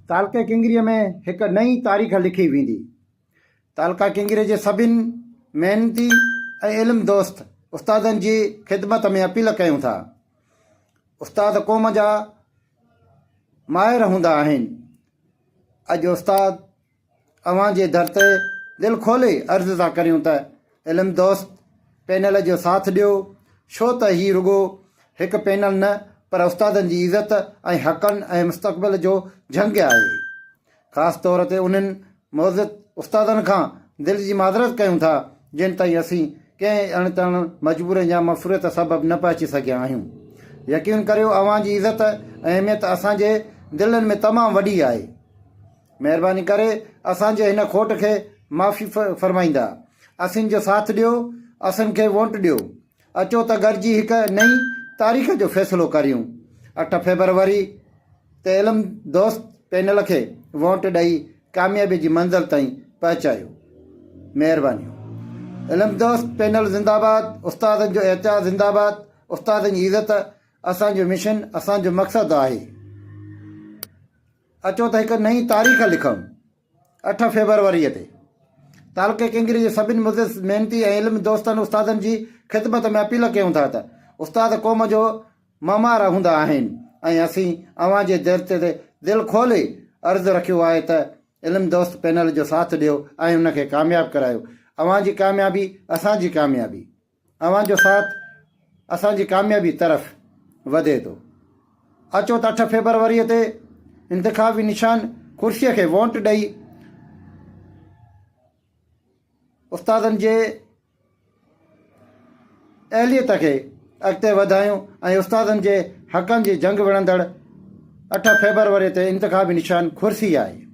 तालके किंगरीअ में हिकु नई तारीख़ लिखी वेंदी। तालका किंगरीअ जे सभिनी महिनती ऐं इल्मु दोस्त उस्तादनि जी ख़िदमत में अपील कयूं था। उस्ताद क़ौम जा माहिर हूंदा आहिनि। अॼु उस्ताद अव्हां जे दर ते दिलि खोले अर्ज़ु था करियूं त इल्मु दोस्त पैनल जो साथ ॾियो, छो त हीउ रुॻो हिकु पैनल न पर उस्तादनि जी इज़त ऐं हक़नि ऐं मुस्तक़बिल जो जंग आहे। ख़ासि तौर ते उन्हनि मौज़ूद उस्तादनि खां दिलि जी माज़रत कयूं था जिन ताईं असीं कंहिं अणतण मजबूरी या मफ़रूत सबबु न पहुची सघिया आहियूं। यकीन करियो अव्हां जी इज़त ऐं अहमियत असांजे दिलनि में तमामु वॾी आहे। महिरबानी करे असांजे हिन खोट खे माफ़ी फरमाईंदा। असीं जो साथ ॾियो, असीं खे वोट ॾियो। अचो त गॾिजी हिकु नई तारीख़ जो फ़ैसिलो करियूं। 8 फेबरवरी ते इल्मु दोस्त पैनल खे वोट ॾेई कामयाबी जी मंज़िल ताईं पहुचायो। महिरबानी। इल्मु दोस्त पैनल ज़िंदाबाद। उस्तादनि जो एहतियात ज़िंदाबाद। उस्तादनि जी इज़त असांजो मिशन, असांजो मक़सदु आहे। अचो त हिकु नई तारीख़ लिखूं। 8 फेबरवरीअ ते तालके किंगरी जे सभिनी मुज़िज़ महिनती ऐं इल्मु दोस्तनि उस्तादनि जी ख़िदमत में अपील कयूं था त उस्ताद क़ौम जो ममार हूंदा आहिनि ऐं असीं अव्हां जे दर ते दिलि खोले अर्ज़ु रखियो आहे त इल्मु दोस्त पैनल जो साथ ॾियो ऐं उनखे कामयाबु करायो। अव्हां जी कामयाबी असांजी कामयाबी, अव्हां जो साथ असांजी कामयाबी तरफ़ वधे थो। अचो त 8 फेबरवरीअ ते इंतिखाबी निशान कुर्सीअ खे वोट ॾेई उस्तादनि जे अहलियत खे अॻिते वधायूं ऐं उस्तादनि जे हक़नि जी जंग विढ़ंदड़ 8 फेबरवरी ते इंतिखाबी निशान कुर्सी आहे।